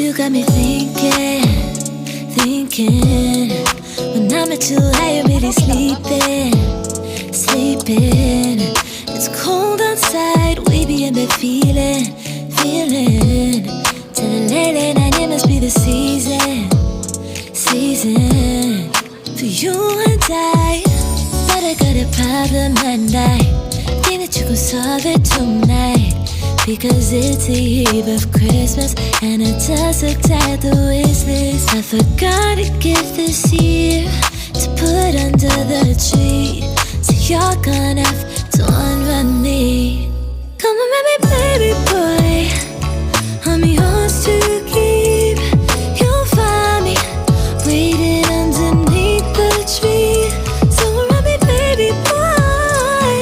you got me thinking. When I'm at you, I am really sleeping. It's cold outside, we be in bed feeling. Till the late night, it must be the season for you and I. But I got a problem and I think that you could solve it tonight. Because it's the eve of Christmas and it does look tight, the wish list. I forgot a gift this year to put under the tree, so you're gonna have to unwrap me. Come on, baby, baby boy, I'm yours to keep. You'll find me waiting underneath the tree. So unwrap me, baby boy,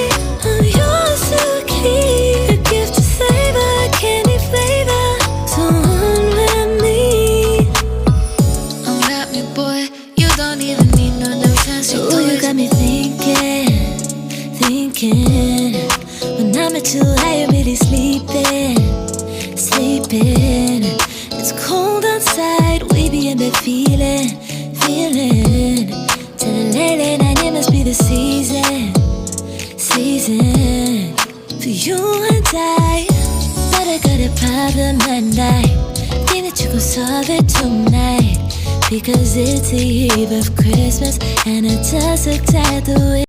I'm yours to keep. A gift to savor, candy flavor, so unwrap me. Unwrap me, boy, you don't even need no fancy toys. Oh, you got me thinking. When I'm at you, I am really sleeping. It's cold outside, we be in bed feeling. Till the late night, it must be the season for you and I. But I got a problem and I think that you could solve it tonight. Because it's the eve of Christmas and it does look tight, the way